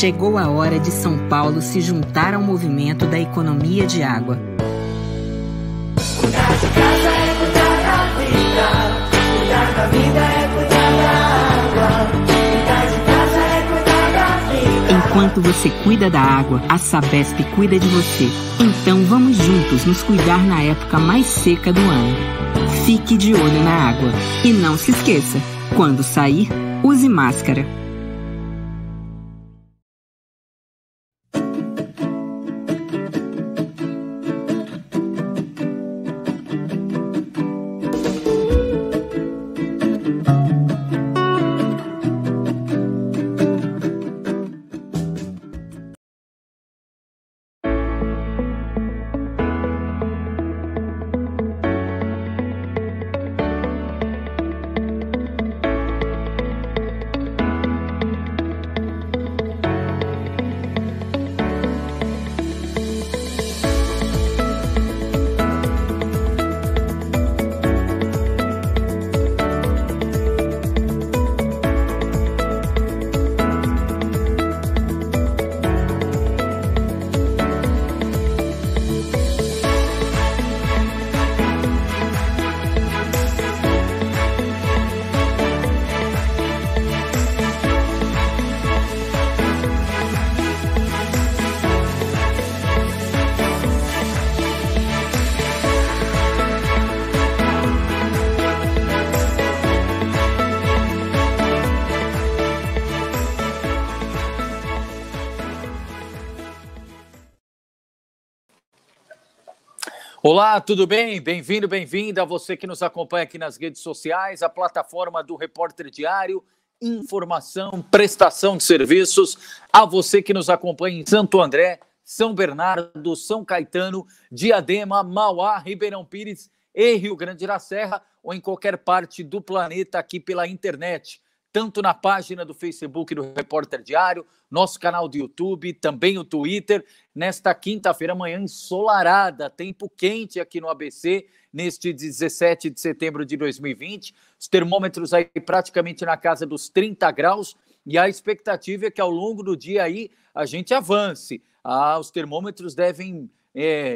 Chegou a hora de São Paulo se juntar ao movimento da economia de água. Cuidar de casa é cuidar da vida. Cuidar da vida é cuidar da água. Cuidar de casa é cuidar da vida. Enquanto você cuida da água, a Sabesp cuida de você. Então vamos juntos nos cuidar na época mais seca do ano. Fique de olho na água. E não se esqueça, quando sair, use máscara. Olá, tudo bem? Bem-vindo, bem-vinda a você que nos acompanha aqui nas redes sociais, a plataforma do Repórter Diário, informação, prestação de serviços, a você que nos acompanha em Santo André, São Bernardo, São Caetano, Diadema, Mauá, Ribeirão Pires e Rio Grande da Serra, ou em qualquer parte do planeta aqui pela internet, tanto na página do Facebook do Repórter Diário, nosso canal do YouTube, também o Twitter. Nesta quinta-feira, manhã ensolarada, tempo quente aqui no ABC, neste 17 de setembro de 2020. Os termômetros aí praticamente na casa dos 30 graus e a expectativa é que ao longo do dia aí a gente avance. Os termômetros devem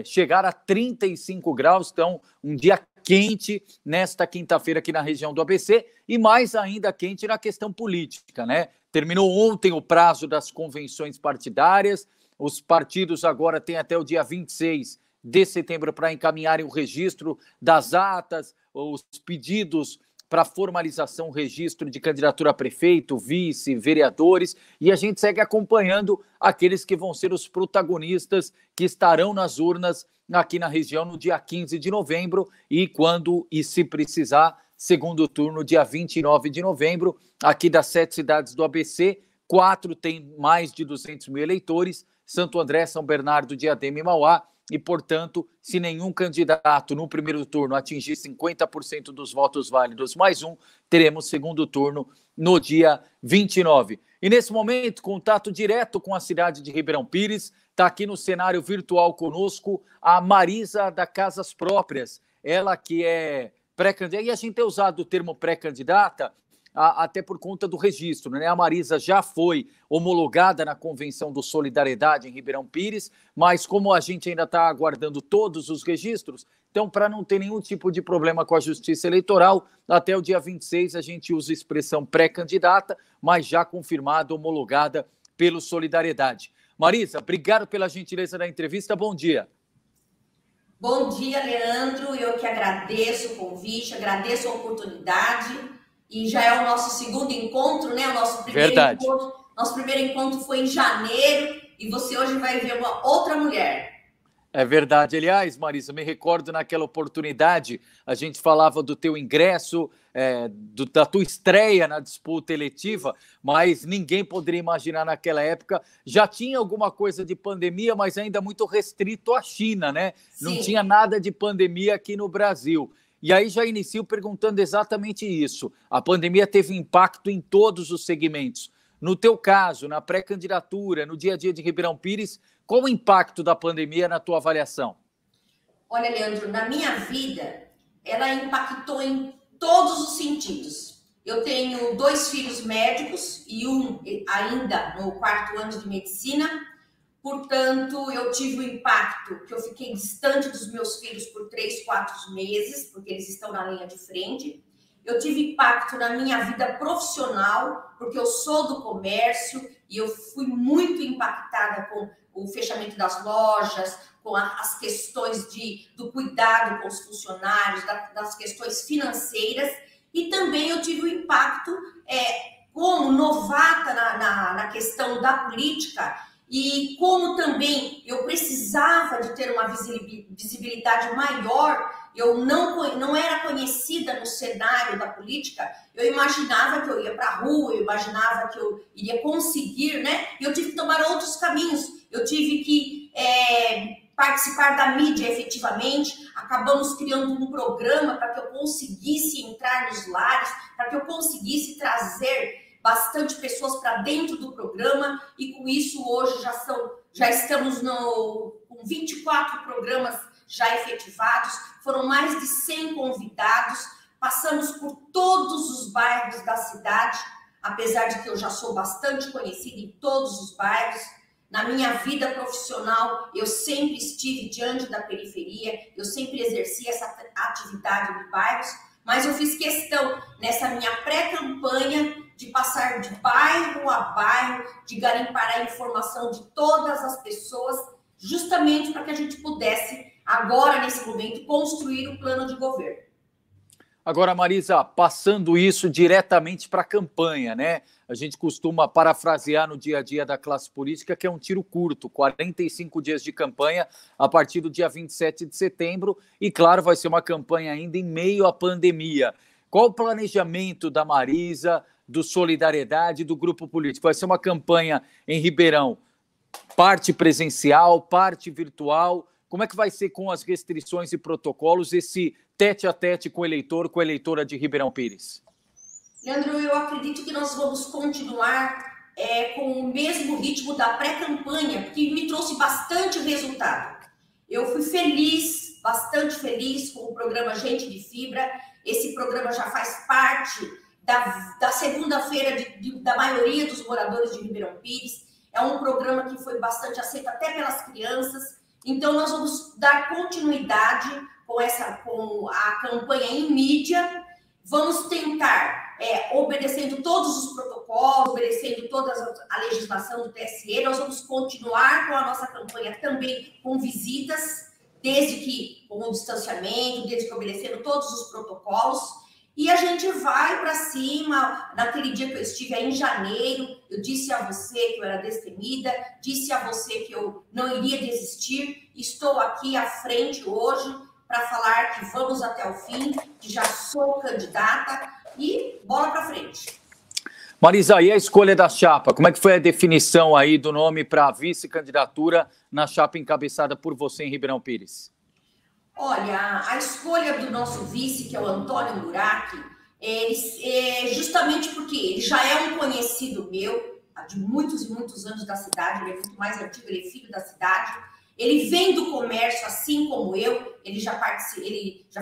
chegar a 35 graus, então um dia quente nesta quinta-feira aqui na região do ABC e mais ainda quente na questão política, né? Terminou ontem o prazo das convenções partidárias, os partidos agora têm até o dia 26 de setembro para encaminharem o registro das atas, os pedidos para formalização, registro de candidatura a prefeito, vice, vereadores, e a gente segue acompanhando aqueles que vão ser os protagonistas que estarão nas urnas aqui na região no dia 15 de novembro e quando e se precisar, segundo turno, dia 29 de novembro, aqui das 7 cidades do ABC, 4 têm mais de 200 mil eleitores, Santo André, São Bernardo, Diadema e Mauá, e, portanto, se nenhum candidato no primeiro turno atingir 50% dos votos válidos mais um, teremos segundo turno no dia 29. E, nesse momento, contato direto com a cidade de Ribeirão Pires, está aqui no cenário virtual conosco a Marisa da Casas Próprias, ela que é pré-candidata, e a gente tem usado o termo pré-candidata até por conta do registro, né? A Marisa já foi homologada na Convenção do Solidariedade em Ribeirão Pires, mas como a gente ainda está aguardando todos os registros, então para não ter nenhum tipo de problema com a Justiça Eleitoral, até o dia 26 a gente usa a expressão pré-candidata, mas já confirmada, homologada pelo Solidariedade. Marisa, obrigado pela gentileza da entrevista, bom dia. Bom dia, Leandro, eu que agradeço o convite, agradeço a oportunidade. E já é o nosso segundo encontro, né? O nosso primeiro Verdade. encontro. Nosso primeiro encontro foi em janeiro e você hoje vai ver uma outra mulher. É verdade. Aliás, Marisa, me recordo naquela oportunidade, a gente falava do teu ingresso, da tua estreia na disputa eletiva, mas ninguém poderia imaginar naquela época. Já tinha alguma coisa de pandemia, mas ainda muito restrito à China, né? Sim. Não tinha nada de pandemia aqui no Brasil. E aí já inicio perguntando exatamente isso. A pandemia teve impacto em todos os segmentos. No teu caso, na pré-candidatura, no dia a dia de Ribeirão Pires, qual o impacto da pandemia na tua avaliação? Olha, Leandro, na minha vida, ela impactou em todos os sentidos. Eu tenho 2 filhos médicos e um ainda no 4º ano de medicina. Portanto, eu tive o impacto que eu fiquei distante dos meus filhos por 3, 4 meses, porque eles estão na linha de frente. Eu tive impacto na minha vida profissional, porque eu sou do comércio e eu fui muito impactada com o fechamento das lojas, com as questões do cuidado com os funcionários, das questões financeiras. E também eu tive o impacto como novata na questão da política, e como também eu precisava de ter uma visibilidade maior, eu não era conhecida no cenário da política, eu imaginava que eu ia para a rua, eu imaginava que eu iria conseguir, né? E eu tive que tomar outros caminhos, eu tive que participar da mídia efetivamente, acabamos criando um programa para que eu conseguisse entrar nos lares, para que eu conseguisse trazer bastante pessoas para dentro do programa, e com isso hoje já estamos com 24 programas já efetivados, foram mais de 100 convidados, passamos por todos os bairros da cidade, apesar de que eu já sou bastante conhecida em todos os bairros. Na minha vida profissional, eu sempre estive diante da periferia, eu sempre exerci essa atividade nos bairros, mas eu fiz questão, nessa minha pré-campanha, de passar de bairro a bairro, de garimpar a informação de todas as pessoas, justamente para que a gente pudesse, agora, nesse momento, construir o plano de governo. Agora, Marisa, passando isso diretamente para a campanha, né? A gente costuma parafrasear no dia a dia da classe política que é um tiro curto, 45 dias de campanha a partir do dia 27 de setembro, e claro, vai ser uma campanha ainda em meio à pandemia. Qual o planejamento da Marisa, do Solidariedade, do grupo político? Vai ser uma campanha em Ribeirão, parte presencial, parte virtual? Como é que vai ser com as restrições e protocolos, esse tete-a-tete com o eleitor, com a eleitora de Ribeirão Pires? Leandro, eu acredito que nós vamos continuar com o mesmo ritmo da pré-campanha, que me trouxe bastante resultado. Eu fui feliz, bastante feliz com o programa Gente de Fibra. Esse programa já faz parte da segunda-feira da maioria dos moradores de Ribeirão Pires. É um programa que foi bastante aceito até pelas crianças. Então, nós vamos dar continuidade com a campanha em mídia. Vamos tentar, obedecendo todos os protocolos, obedecendo toda a legislação do TSE, nós vamos continuar com a nossa campanha também com visitas, desde que com o distanciamento, desde que obedecendo todos os protocolos. E a gente vai para cima. Naquele dia que eu estive aí em janeiro, eu disse a você que eu era destemida, disse a você que eu não iria desistir. Estou aqui à frente hoje para falar que vamos até o fim, que já sou candidata e bola para frente. Marisa, e a escolha da chapa? Como é que foi a definição aí do nome para a vice-candidatura na chapa encabeçada por você em Ribeirão Pires? Olha, a escolha do nosso vice, que é o Antônio Murac, justamente porque ele já é um conhecido meu, de muitos e muitos anos da cidade, ele é muito mais antigo, ele é filho da cidade, ele vem do comércio, assim como eu, ele já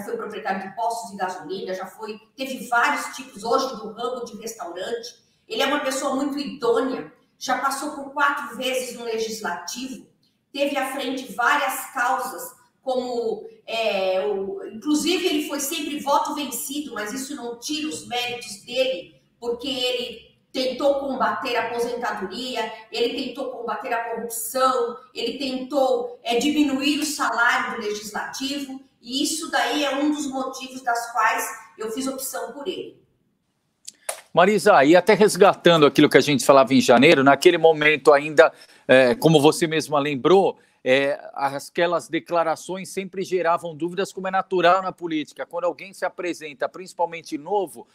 foi proprietário de postos de gasolina, teve vários tipos hoje do ramo de restaurante, ele é uma pessoa muito idônea, já passou por 4 vezes no Legislativo, teve à frente várias causas, como, inclusive ele foi sempre voto vencido, mas isso não tira os méritos dele, porque ele tentou combater a aposentadoria, ele tentou combater a corrupção, ele tentou diminuir o salário do Legislativo, e isso daí é um dos motivos das quais eu fiz opção por ele. Marisa, e até resgatando aquilo que a gente falava em janeiro, naquele momento ainda, como você mesma lembrou, aquelas declarações sempre geravam dúvidas, como é natural na política. Quando alguém se apresenta, principalmente novo,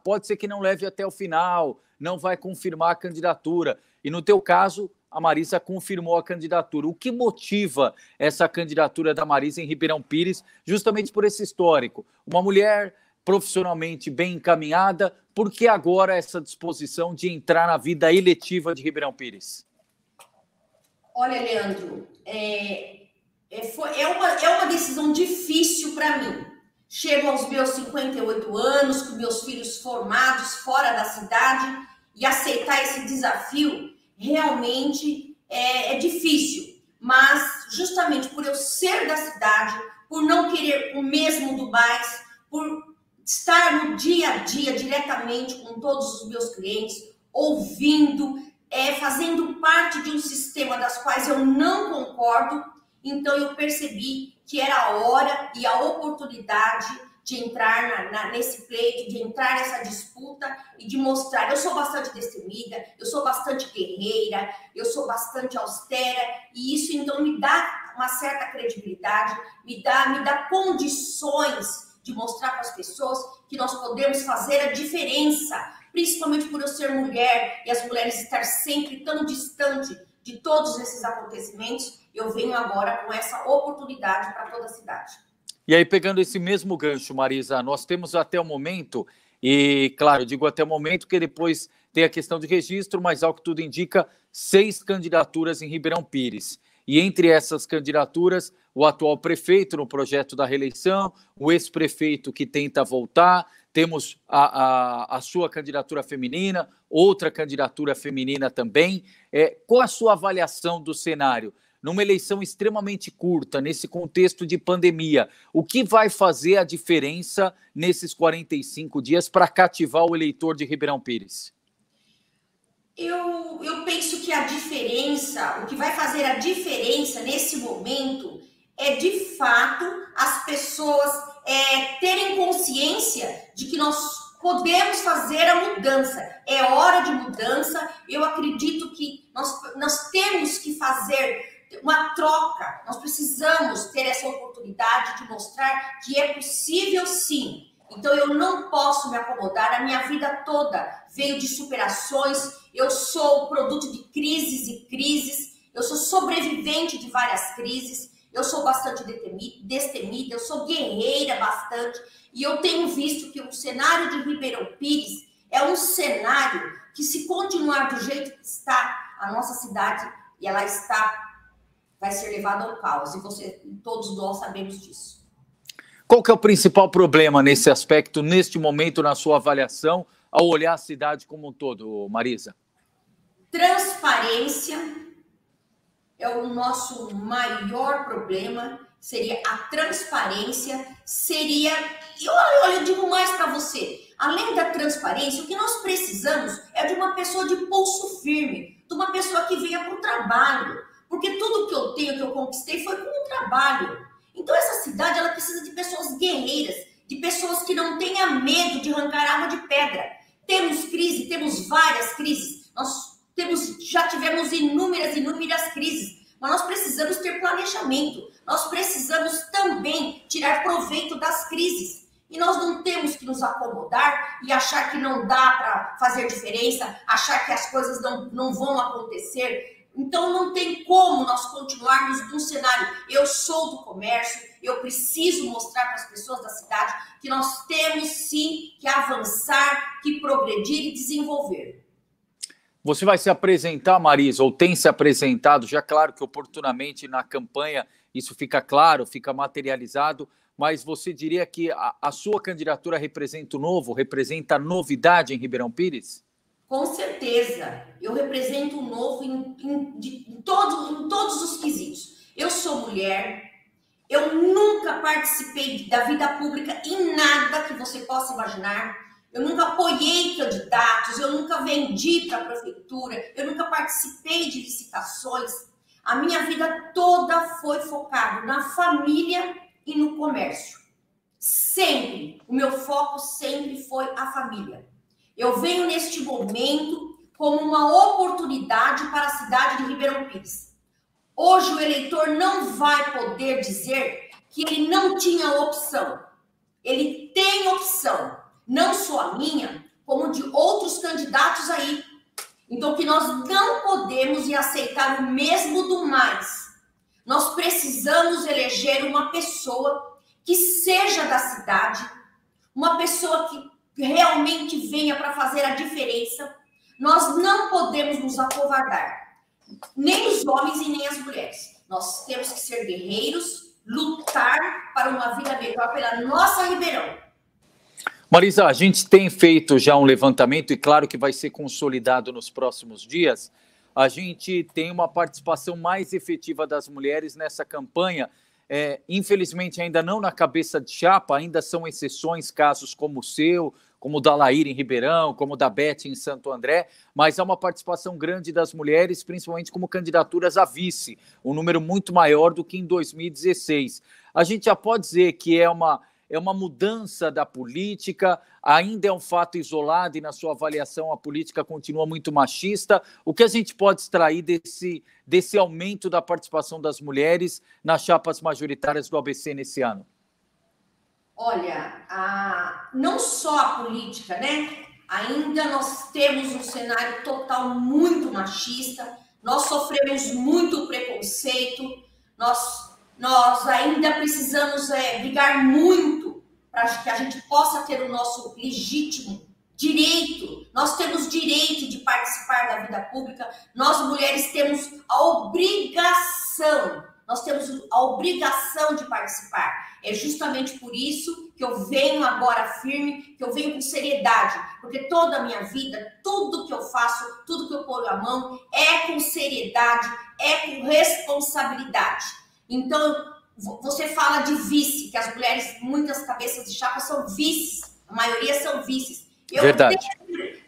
pode ser que não leve até o final, não vai confirmar a candidatura. E no teu caso, a Marisa confirmou a candidatura. O que motiva essa candidatura da Marisa em Ribeirão Pires, justamente por esse histórico? Uma mulher profissionalmente bem encaminhada, por que agora essa disposição de entrar na vida eletiva de Ribeirão Pires? Olha, Leandro, é uma decisão difícil para mim. chego aos meus 58 anos, com meus filhos formados fora da cidade, e aceitar esse desafio realmente é difícil. Mas justamente por eu ser da cidade, por não querer o mesmo do mais, por estar no dia a dia diretamente com todos os meus clientes, ouvindo, fazendo parte de um sistema das quais eu não concordo, então eu percebi que era a hora e a oportunidade de entrar nesse pleito, de entrar nessa disputa e de mostrar. Eu sou bastante destemida, eu sou bastante guerreira, eu sou bastante austera, e isso então me dá uma certa credibilidade, me dá condições de mostrar para as pessoas que nós podemos fazer a diferença, principalmente por eu ser mulher e as mulheres estar sempre tão distante de todos esses acontecimentos. Eu venho agora com essa oportunidade para toda a cidade. E aí, pegando esse mesmo gancho, Marisa, nós temos até o momento, e claro, eu digo até o momento, que depois tem a questão de registro, mas ao que tudo indica, 6 candidaturas em Ribeirão Pires. E entre essas candidaturas, o atual prefeito no projeto da reeleição, o ex-prefeito que tenta voltar, temos a sua candidatura feminina, outra candidatura feminina também. Qual a sua avaliação do cenário? Numa eleição extremamente curta, nesse contexto de pandemia, o que vai fazer a diferença nesses 45 dias para cativar o eleitor de Ribeirão Pires? Eu penso que a diferença, o que vai fazer a diferença nesse momento é, de fato, as pessoas terem consciência de que nós podemos fazer a mudança. É hora de mudança. Eu acredito que nós temos que fazer uma troca. Nós precisamos ter essa oportunidade de mostrar que é possível, sim. Então, eu não posso me acomodar. A minha vida toda veio de superações. Eu sou produto de crises e crises. Eu sou sobrevivente de várias crises. Eu sou bastante destemida. Eu sou guerreira bastante. E eu tenho visto que o cenário de Ribeirão Pires é um cenário que, se continuar do jeito que está, a nossa cidade, e ela vai ser levada ao caos. E todos nós sabemos disso. Qual que é o principal problema nesse aspecto, neste momento, na sua avaliação, ao olhar a cidade como um todo, Marisa? Transparência é o nosso maior problema, seria a transparência, e olha, eu digo mais para você, além da transparência, o que nós precisamos é de uma pessoa de pulso firme, de uma pessoa que venha para o trabalho, porque tudo que eu tenho, que eu conquistei, foi com o trabalho. Então, essa cidade, ela precisa de pessoas guerreiras, de pessoas que não tenham medo de arrancar água de pedra. Temos crise, temos várias crises. Nós já tivemos inúmeras crises, mas nós precisamos ter planejamento. Nós precisamos também tirar proveito das crises. E nós não temos que nos acomodar e achar que não dá para fazer diferença, achar que as coisas não vão acontecer. Então, não tem como nós continuarmos num cenário. Eu sou do comércio, eu preciso mostrar para as pessoas da cidade que nós temos, sim, que avançar, que progredir e desenvolver. Você vai se apresentar, Marisa, ou tem se apresentado, já claro que oportunamente na campanha isso fica claro, fica materializado, mas você diria que a sua candidatura representa o novo, representa a novidade em Ribeirão Pires? Com certeza, eu represento o novo em todos os quesitos. Eu sou mulher, eu nunca participei da vida pública em nada que você possa imaginar. Eu nunca apoiei candidatos, eu nunca vendi para a prefeitura, eu nunca participei de licitações. A minha vida toda foi focada na família e no comércio. Sempre, o meu foco sempre foi a família. Eu venho neste momento como uma oportunidade para a cidade de Ribeirão Pires. Hoje o eleitor não vai poder dizer que ele não tinha opção. Ele tem opção, não só a minha, como de outros candidatos aí. Então, que nós não podemos aceitar o mesmo do mais. Nós precisamos eleger uma pessoa que seja da cidade, uma pessoa que realmente venha para fazer a diferença. Nós não podemos nos acovardar, nem os homens e nem as mulheres. Nós temos que ser guerreiros, lutar para uma vida melhor pela nossa Ribeirão. Marisa, a gente tem feito já um levantamento, e claro que vai ser consolidado nos próximos dias. A gente tem uma participação mais efetiva das mulheres nessa campanha. Infelizmente, ainda não na cabeça de chapa, ainda são exceções, casos como o seu, como o da Laíra em Ribeirão, como o da Beth em Santo André, mas há uma participação grande das mulheres, principalmente como candidaturas a vice, um número muito maior do que em 2016. A gente já pode dizer que é uma mudança da política, ainda é um fato isolado e, na sua avaliação, a política continua muito machista. O que a gente pode extrair desse aumento da participação das mulheres nas chapas majoritárias do ABC nesse ano? Olha, não só a política, né? Ainda nós temos um cenário total muito machista, nós sofremos muito preconceito, nós ainda precisamos brigar muito para que a gente possa ter o nosso legítimo direito. Nós temos direito de participar da vida pública, nós mulheres temos a obrigação de participar. É justamente por isso que eu venho agora firme, que eu venho com seriedade, porque toda a minha vida, tudo que eu faço, tudo que eu ponho a mão é com seriedade, é com responsabilidade. Então, você fala de vice, que as mulheres, muitas cabeças de chapa são vices, a maioria são vices. Verdade.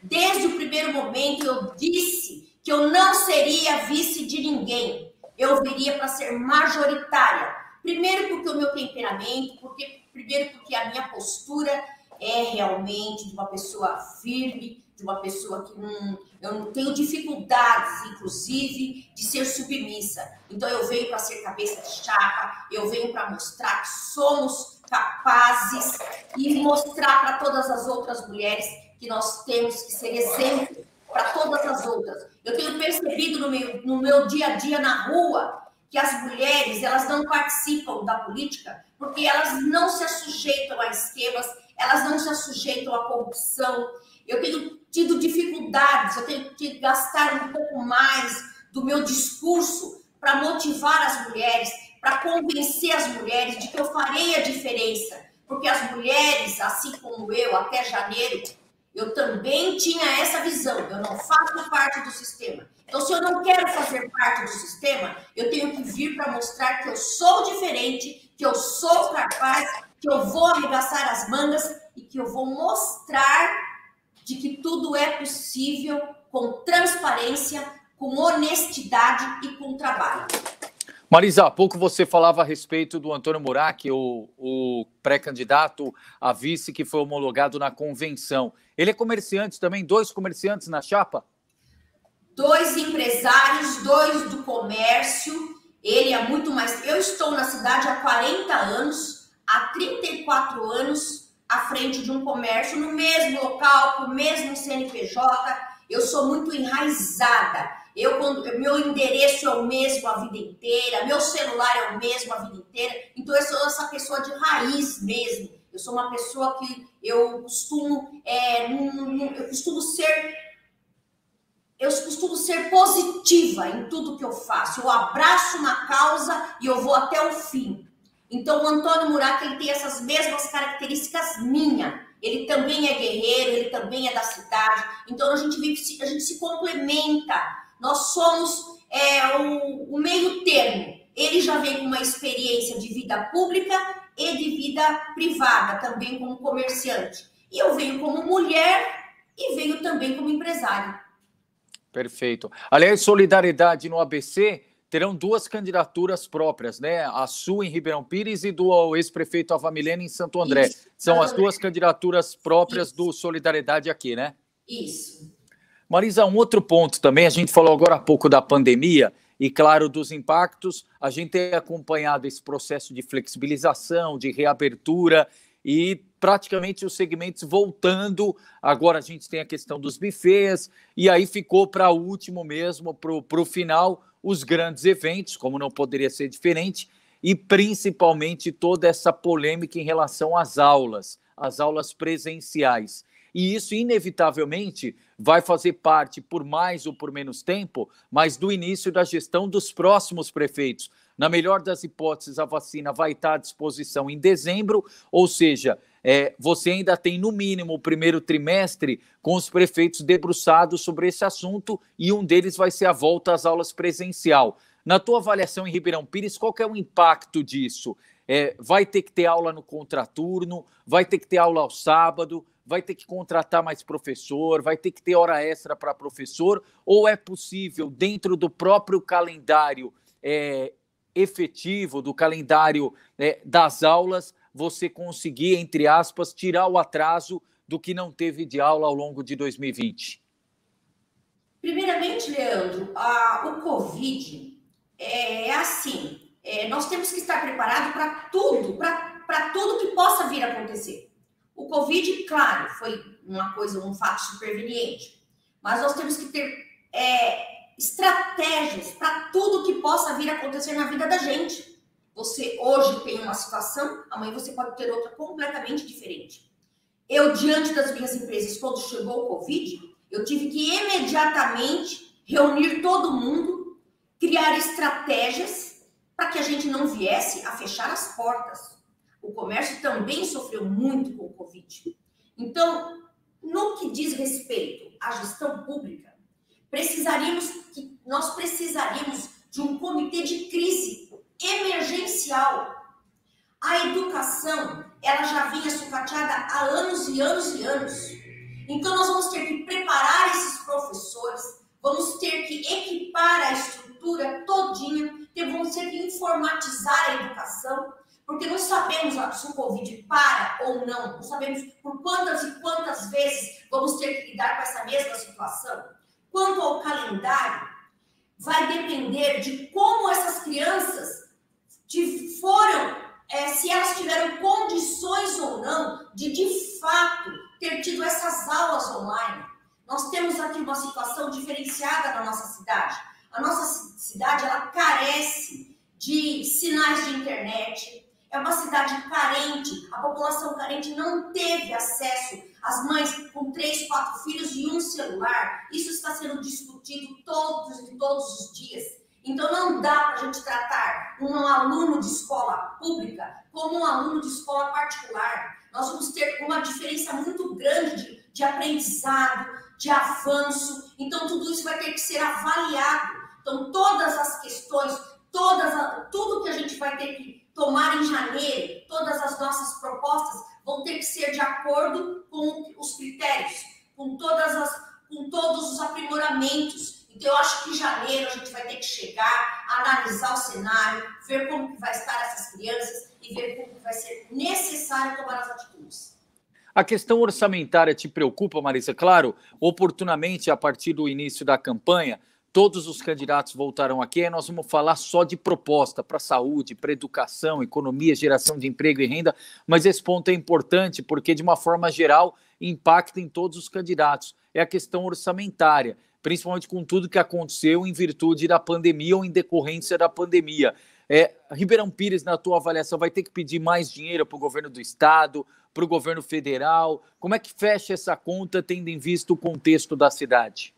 Desde o primeiro momento, eu disse que eu não seria vice de ninguém. Eu viria para ser majoritária. Primeiro porque o meu temperamento, primeiro porque a minha postura é realmente de uma pessoa firme, de uma pessoa que eu não tenho dificuldades, inclusive, de ser submissa. Então, eu venho para ser cabeça de chapa, eu venho para mostrar que somos capazes e mostrar para todas as outras mulheres que nós temos que ser exemplo para todas as outras. Eu tenho percebido no meu dia a dia na rua que as mulheres, elas não participam da política porque elas não se sujeitam a esquemas, elas não se sujeitam à corrupção. Eu tenho tido dificuldades, eu tenho que gastar um pouco mais do meu discurso para motivar as mulheres, para convencer as mulheres de que eu farei a diferença. Porque as mulheres, assim como eu, até janeiro, eu também tinha essa visão. Eu não faço parte do sistema. Então, se eu não quero fazer parte do sistema, eu tenho que vir para mostrar que eu sou diferente, que eu sou capaz, que eu vou arregaçar as mangas e que eu vou mostrar de que tudo é possível com transparência, com honestidade e com trabalho. Marisa, há pouco você falava a respeito do Antônio Murak, o pré-candidato a vice que foi homologado na convenção. Ele é comerciante também? 2 comerciantes na chapa? 2 empresários, 2 do comércio. Ele é muito mais... Eu estou na cidade há 40 anos, há 34 anos, à frente de um comércio, no mesmo local, com o mesmo CNPJ. Eu sou muito enraizada. Meu endereço é o mesmo a vida inteira, meu celular é o mesmo a vida inteira. Então, eu sou essa pessoa de raiz mesmo. Eu sou uma pessoa que eu costumo ser positiva em tudo que eu faço. Eu abraço uma causa e eu vou até o fim. Então, o Antônio Murak, ele tem essas mesmas características minhas. Ele também é guerreiro, ele também é da cidade. Então, a gente se complementa. Nós somos o meio termo. Ele já vem com uma experiência de vida pública e de vida privada, também como comerciante. E eu venho como mulher e venho também como empresária. Perfeito. Aliás, Solidariedade no ABC terão 2 candidaturas próprias, né? A sua em Ribeirão Pires e do ex-prefeito Avamilene em Santo André. Isso, são as 2 candidaturas próprias do Solidariedade aqui, né? Isso. Marisa, um outro ponto também, a gente falou agora há pouco da pandemia e, claro, dos impactos. A gente tem acompanhado esse processo de flexibilização, de reabertura e praticamente os segmentos voltando. Agora a gente tem a questão dos buffets e aí ficou para o último mesmo, para o final, os grandes eventos, como não poderia ser diferente, e principalmente toda essa polêmica em relação às aulas presenciais. e isso inevitavelmente vai fazer parte, por mais ou por menos tempo, mas do início da gestão dos próximos prefeitos. Na melhor das hipóteses, a vacina vai estar à disposição em dezembro, ou seja, você ainda tem, no mínimo, o primeiro trimestre com os prefeitos debruçados sobre esse assunto, e um deles vai ser a volta às aulas presencial. Na tua avaliação em Ribeirão Pires, qual que é o impacto disso? Vai ter que ter aula no contraturno, vai ter que ter aula ao sábado, vai ter que contratar mais professor, vai ter que ter hora extra para professor, ou é possível, dentro do próprio calendário efetivo, do calendário das aulas, você conseguir, entre aspas, tirar o atraso do que não teve de aula ao longo de 2020? Primeiramente, Leandro, o Covid é assim, nós temos que estar preparados para tudo que possa vir a acontecer. O Covid, claro, foi um fato superveniente, mas nós temos que ter estratégias para tudo que possa vir a acontecer na vida da gente. Você hoje tem uma situação, amanhã você pode ter outra completamente diferente. Eu, diante das minhas empresas, quando chegou o Covid, eu tive que imediatamente reunir todo mundo, criar estratégias para que a gente não viesse a fechar as portas. O comércio também sofreu muito com o Covid. Então, no que diz respeito à gestão pública, nós precisaríamos de um comitê de crise emergencial. A educação, ela já vinha sucateada há anos e anos e anos. Então, nós vamos ter que preparar esses professores, vamos ter que equipar a estrutura todinha, vamos ter que informatizar a educação, porque não sabemos se o Covid para ou não sabemos por quantas e quantas vezes vamos ter que lidar com essa mesma situação. Quanto ao calendário, vai depender de como essas crianças se elas tiveram condições ou não de fato, ter tido essas aulas online. Nós temos aqui uma situação diferenciada na nossa cidade. A nossa cidade, ela carece de sinais de internet. É uma cidade carente, a população carente não teve acesso, as mães com 3, 4 filhos e um celular. Isso está sendo discutido todos os dias. Então, não dá para a gente tratar um aluno de escola pública como um aluno de escola particular. Nós vamos ter uma diferença muito grande de aprendizado, de avanço. Então, tudo isso vai ter que ser avaliado. Então, todas as questões, tudo que a gente vai ter que tomar em janeiro, todas as nossas propostas vão ter que ser de acordo com os critérios, com todos os aprimoramentos. Então, eu acho que em janeiro a gente vai ter que chegar, analisar o cenário, ver como que vai estar essas crianças e ver como que vai ser necessário tomar as atitudes. A questão orçamentária te preocupa, Marisa? Claro, oportunamente, a partir do início da campanha, todos os candidatos voltarão aqui e nós vamos falar só de proposta para saúde, para educação, economia, geração de emprego e renda, mas esse ponto é importante porque, de uma forma geral, impacta em todos os candidatos. É a questão orçamentária, principalmente com tudo que aconteceu em virtude da pandemia ou em decorrência da pandemia. Ribeirão Pires, na tua avaliação, vai ter que pedir mais dinheiro para o governo do estado, para o governo federal? Como é que fecha essa conta, tendo em vista o contexto da cidade?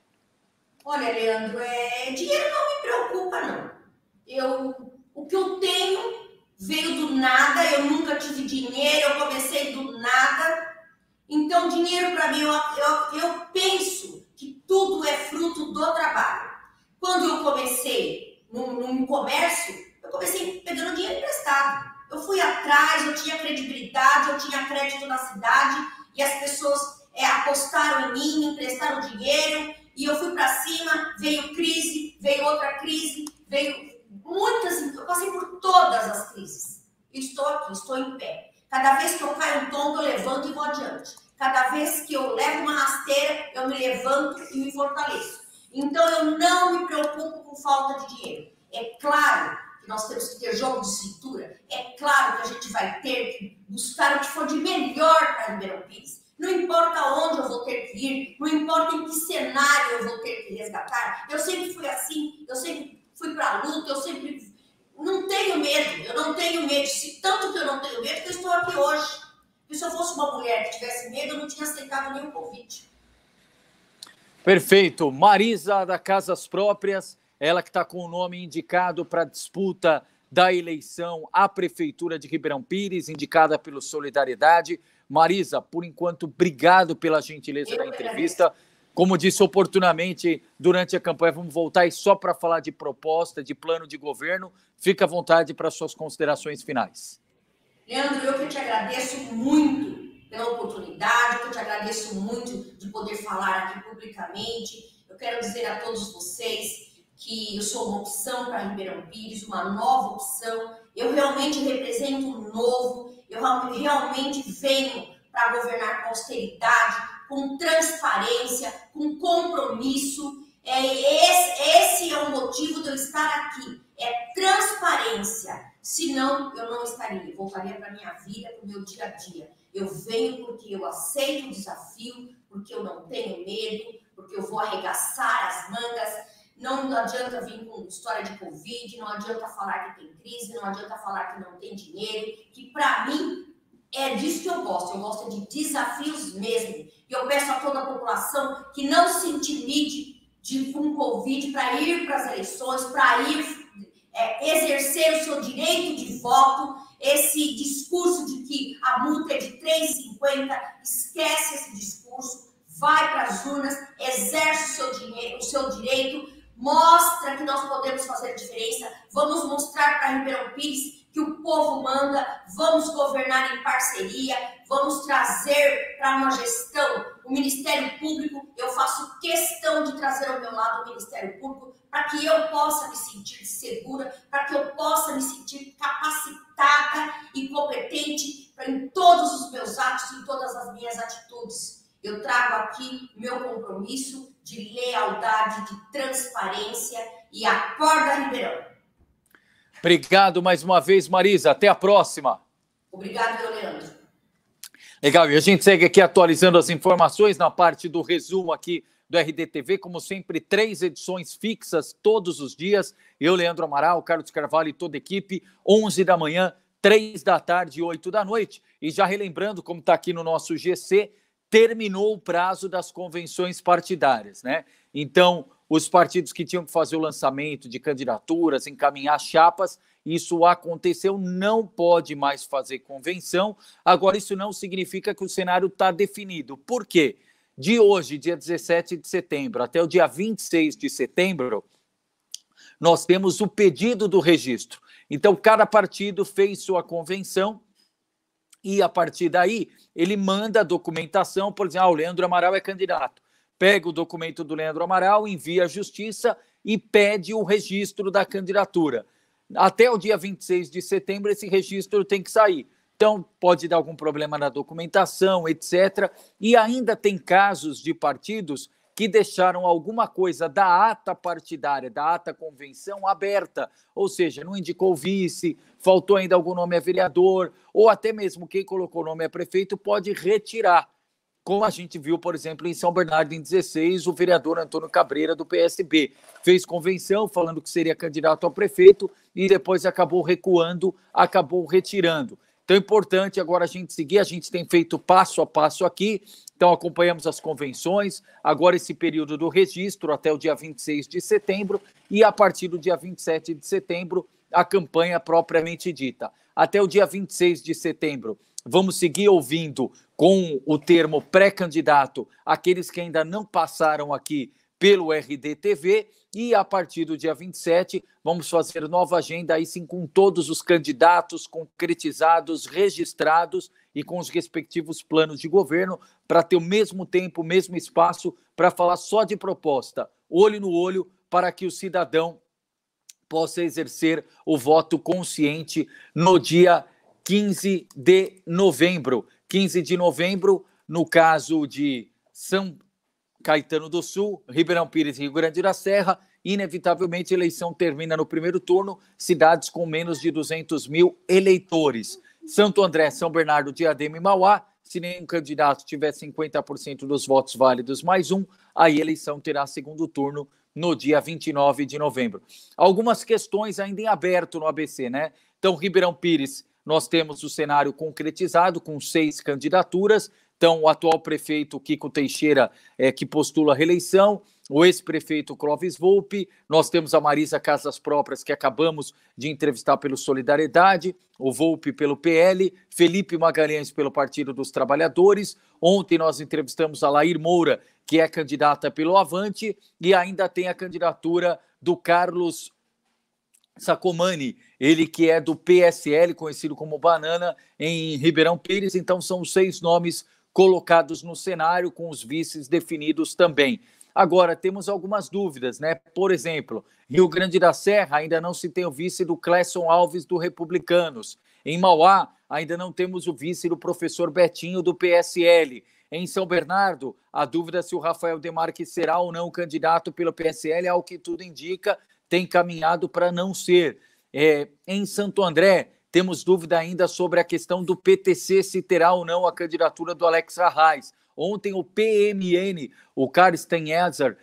Olha, Leandro, dinheiro não me preocupa, não. O que eu tenho veio do nada, eu nunca tive dinheiro, eu comecei do nada. Então, dinheiro para mim, eu penso que tudo é fruto do trabalho. Quando eu comecei no comércio, eu comecei pegando dinheiro emprestado. Eu fui atrás, eu tinha credibilidade, eu tinha crédito na cidade e as pessoas apostaram em mim, me emprestaram dinheiro e eu fui para cima, veio crise, veio outra crise, veio muitas, eu passei por todas as crises. Estou aqui, estou em pé. Cada vez que eu caio um tombo, eu levanto e vou adiante. Cada vez que eu levo uma rasteira, eu me levanto e me fortaleço. Então, eu não me preocupo com falta de dinheiro. É claro que nós temos que ter jogo de cintura. É claro que a gente vai ter que buscar o que for de melhor para Ribeirão Pires. Não importa onde eu vou ter que ir, não importa em que cenário eu vou ter que resgatar. Eu sempre fui assim, eu sempre fui para a luta, eu sempre... Não tenho medo, eu não tenho medo. Tanto que eu não tenho medo que eu estou aqui hoje. Porque se eu fosse uma mulher que tivesse medo, eu não tinha aceitado nenhum convite. Perfeito. Marisa da Casas Próprias, ela que está com o nome indicado para a disputa da eleição à Prefeitura de Ribeirão Pires, indicada pelo Solidariedade. Marisa, por enquanto, obrigado pela gentileza da entrevista. Como disse oportunamente durante a campanha, vamos voltar aí só para falar de proposta, de plano de governo. Fica à vontade para suas considerações finais. Leandro, eu que te agradeço muito pela oportunidade, eu te agradeço muito de poder falar aqui publicamente. Eu quero dizer a todos vocês que eu sou uma opção para Ribeirão Pires, uma nova opção. Eu realmente represento um novo, eu realmente venho para governar com austeridade, com transparência, com compromisso. Esse é o motivo de eu estar aqui, é transparência. Senão, eu não estaria, voltaria para a minha vida, para o meu dia a dia. Eu venho porque eu aceito o desafio, porque eu não tenho medo, porque eu vou arregaçar as mangas. Não adianta vir com história de Covid, não adianta falar que tem crise, não adianta falar que não tem dinheiro, que para mim é disso que eu gosto de desafios mesmo. E eu peço a toda a população que não se intimide com Covid para ir para as eleições, para ir exercer o seu direito de voto. Esse discurso de que a multa é de R$3,50, esquece esse discurso, vai para as urnas, exerce o seu direito, mostra que nós podemos fazer diferença, vamos mostrar para Ribeirão Pires que o povo manda, vamos governar em parceria, vamos trazer para uma gestão o Ministério Público. Eu faço questão de trazer ao meu lado o Ministério Público para que eu possa me sentir segura, para que eu possa me sentir capacitada e competente em todos os meus atos, em todas as minhas atitudes. Eu trago aqui meu compromisso de lealdade, de transparência e acorda, Ribeirão. Obrigado mais uma vez, Marisa. Até a próxima. Obrigado, Leandro. Legal, e a gente segue aqui atualizando as informações na parte do resumo aqui do RDTV, como sempre, 3 edições fixas todos os dias. Eu, Leandro Amaral, Carlos Carvalho e toda a equipe, 11 da manhã, 3 da tarde e 8 da noite. E já relembrando, como está aqui no nosso GC, terminou o prazo das convenções partidárias, né? Então, os partidos que tinham que fazer o lançamento de candidaturas, encaminhar chapas, isso aconteceu, não pode mais fazer convenção. Agora, isso não significa que o cenário está definido. Por quê? De hoje, dia 17 de setembro, até o dia 26 de setembro, nós temos o pedido do registro. Então, cada partido fez sua convenção e, a partir daí, ele manda a documentação, por exemplo, o Leandro Amaral é candidato. Pega o documento do Leandro Amaral, envia à Justiça e pede o registro da candidatura. Até o dia 26 de setembro, esse registro tem que sair. Então, pode dar algum problema na documentação, etc. E ainda tem casos de partidos que deixaram alguma coisa da ata partidária, da ata convenção aberta, ou seja, não indicou vice, faltou ainda algum nome a vereador, ou até mesmo quem colocou o nome a prefeito pode retirar. Como a gente viu, por exemplo, em São Bernardo, em 16, o vereador Antônio Cabreira, do PSB, fez convenção falando que seria candidato a prefeito e depois acabou recuando, acabou retirando. Então é importante agora a gente seguir, a gente tem feito passo a passo aqui, então acompanhamos as convenções, agora esse período do registro até o dia 26 de setembro e a partir do dia 27 de setembro a campanha propriamente dita. Até o dia 26 de setembro vamos seguir ouvindo com o termo pré-candidato aqueles que ainda não passaram aqui pelo RDTV e a partir do dia 27 vamos fazer nova agenda aí sim com todos os candidatos concretizados, registrados e com os respectivos planos de governo para ter o mesmo tempo, o mesmo espaço para falar só de proposta, olho no olho, para que o cidadão possa exercer o voto consciente no dia 15 de novembro. 15 de novembro, no caso de São Caetano do Sul, Ribeirão Pires e Rio Grande da Serra, inevitavelmente a eleição termina no primeiro turno, cidades com menos de 200 mil eleitores. Santo André, São Bernardo, Diadema e Mauá, se nenhum candidato tiver 50% dos votos válidos mais um, aí a eleição terá segundo turno no dia 29 de novembro. Algumas questões ainda em aberto no ABC, né? Então, Ribeirão Pires, nós temos o cenário concretizado com 6 candidaturas. Então, o atual prefeito Kiko Teixeira, que postula a reeleição, o ex-prefeito Clóvis Volpi, nós temos a Marisa Casas Próprias, que acabamos de entrevistar pelo Solidariedade, o Volpi pelo PL, Felipe Magalhães pelo Partido dos Trabalhadores. Ontem nós entrevistamos a Lair Moura, que é candidata pelo Avante, e ainda tem a candidatura do Carlos Sacomani, ele que é do PSL, conhecido como Banana, em Ribeirão Pires. Então são 6 nomes colocados no cenário, com os vices definidos também. Agora, temos algumas dúvidas, né? Por exemplo, Rio Grande da Serra ainda não se tem o vice do Clesson Alves, do Republicanos. Em Mauá, ainda não temos o vice do professor Betinho, do PSL. Em São Bernardo, a dúvida se o Rafael Demarque será ou não candidato pelo PSL, ao que tudo indica, tem caminhado para não ser. Em Santo André, temos dúvida ainda sobre a questão do PTC, se terá ou não a candidatura do Alex Arraes. Ontem o PMN, o Carsten Ezer,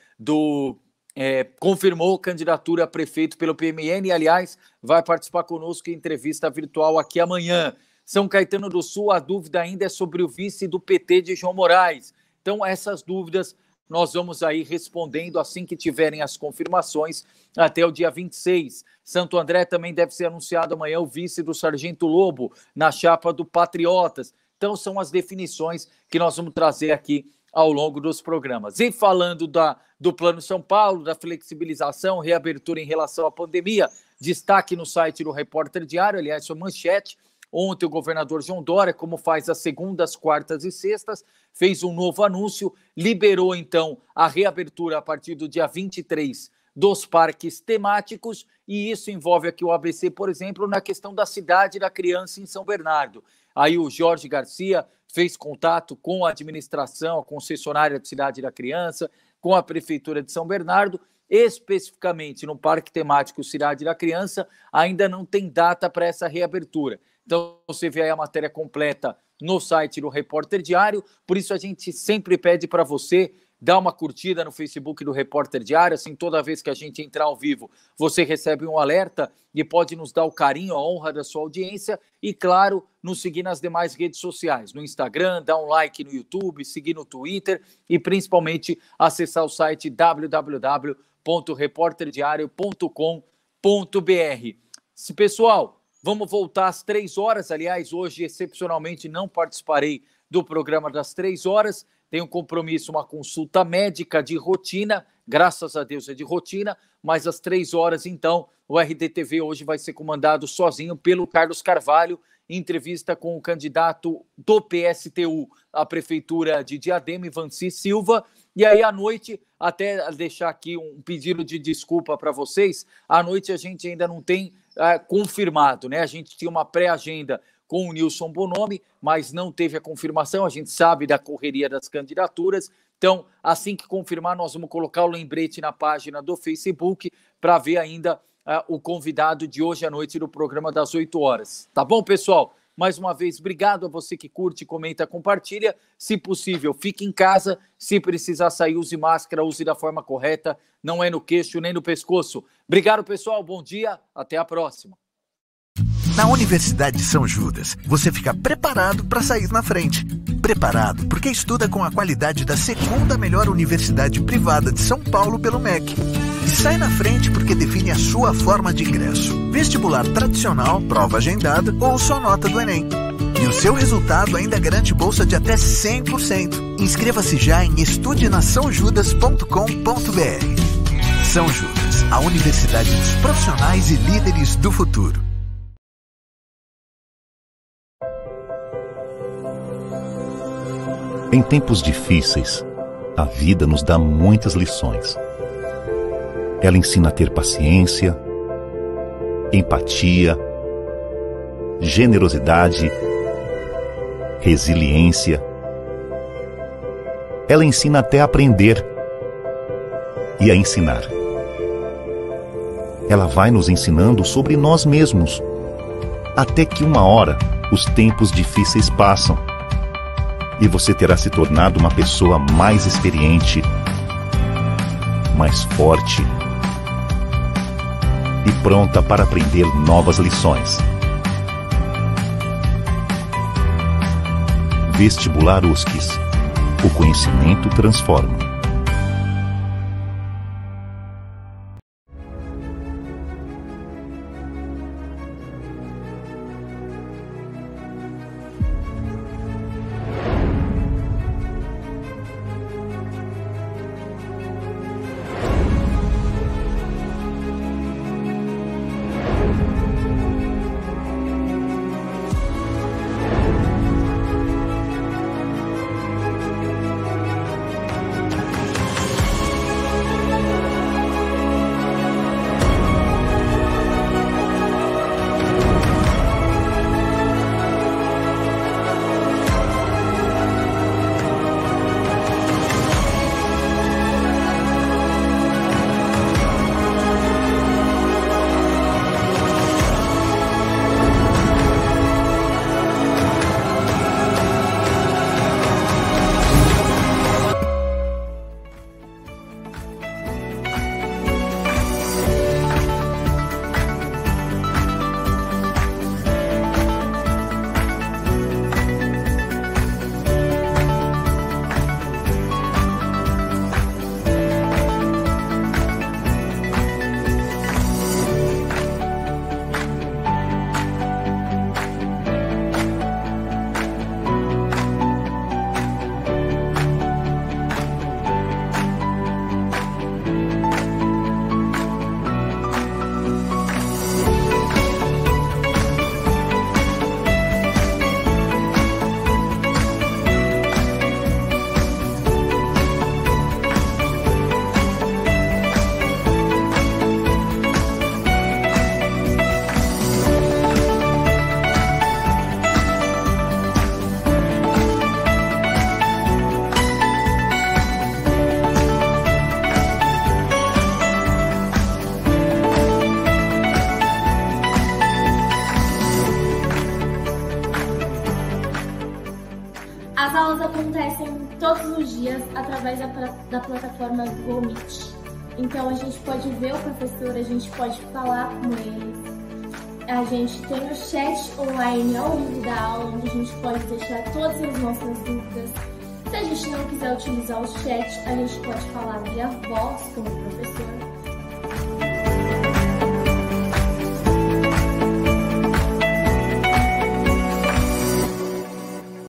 confirmou candidatura a prefeito pelo PMN, e, aliás, vai participar conosco em entrevista virtual aqui amanhã. São Caetano do Sul, a dúvida ainda é sobre o vice do PT de João Moraes. Então, essas dúvidas nós vamos aí respondendo assim que tiverem as confirmações até o dia 26. Santo André também deve ser anunciado amanhã o vice do Sargento Lobo na chapa do Patriotas. Então, são as definições que nós vamos trazer aqui ao longo dos programas. E falando do Plano São Paulo, da flexibilização, reabertura em relação à pandemia, destaque no site do Repórter Diário, aliás, sua manchete. Ontem o governador João Dória, como faz às segundas, quartas e sextas, fez um novo anúncio, liberou então a reabertura a partir do dia 23 dos parques temáticos, e isso envolve aqui o ABC, por exemplo, na questão da Cidade da Criança em São Bernardo. Aí o Jorge Garcia fez contato com a administração, a concessionária da Cidade da Criança, com a Prefeitura de São Bernardo, especificamente no Parque Temático Cidade da Criança, ainda não tem data para essa reabertura. Então, você vê aí a matéria completa no site do Repórter Diário. Por isso, a gente sempre pede para você dar uma curtida no Facebook do Repórter Diário. Assim, toda vez que a gente entrar ao vivo, você recebe um alerta e pode nos dar o carinho, a honra da sua audiência. E, claro, nos seguir nas demais redes sociais. No Instagram, dar um like no YouTube, seguir no Twitter e, principalmente, acessar o site www.reporterdiario.com.br. Pessoal, vamos voltar às 3 horas. Aliás, hoje, excepcionalmente, não participarei do programa das 3 horas. Tenho um compromisso, uma consulta médica de rotina. Graças a Deus é de rotina. Mas às 3 horas, então, o RDTV hoje vai ser comandado sozinho pelo Carlos Carvalho. Entrevista com o candidato do PSTU à Prefeitura de Diadema, Ivanci Silva. E aí, à noite, até deixar aqui um pedido de desculpa para vocês, à noite a gente ainda não tem confirmado, né? A gente tinha uma pré-agenda com o Nilson Bonomi, mas não teve a confirmação. A gente sabe da correria das candidaturas. Então, assim que confirmar, nós vamos colocar o lembrete na página do Facebook para ver ainda o convidado de hoje à noite do programa das 8 horas. Tá bom, pessoal? Mais uma vez, obrigado a você que curte, comenta, compartilha. Se possível, fique em casa. Se precisar sair, use máscara, use da forma correta. Não é no queixo nem no pescoço. Obrigado, pessoal. Bom dia. Até a próxima. Na Universidade de São Judas, você fica preparado para sair na frente. Preparado porque estuda com a qualidade da segunda melhor universidade privada de São Paulo pelo MEC. E sai na frente porque define a sua forma de ingresso. Vestibular tradicional, prova agendada ou só nota do Enem. E o seu resultado ainda garante bolsa de até 100%. Inscreva-se já em estudenasaojudas.com.br. São Judas, a universidade dos profissionais e líderes do futuro. Em tempos difíceis, a vida nos dá muitas lições. Ela ensina a ter paciência, empatia, generosidade, resiliência. Ela ensina até a aprender e a ensinar. Ela vai nos ensinando sobre nós mesmos, até que uma hora os tempos difíceis passam e você terá se tornado uma pessoa mais experiente, mais forte e pronta para aprender novas lições. Vestibular USCS. O conhecimento transforma. As aulas acontecem todos os dias através da plataforma Google Meet. Então a gente pode ver o professor, a gente pode falar com eles. A gente tem o chat online ao longo da aula, onde a gente pode deixar todas as nossas dúvidas. Se a gente não quiser utilizar o chat, a gente pode falar via voz com o professor.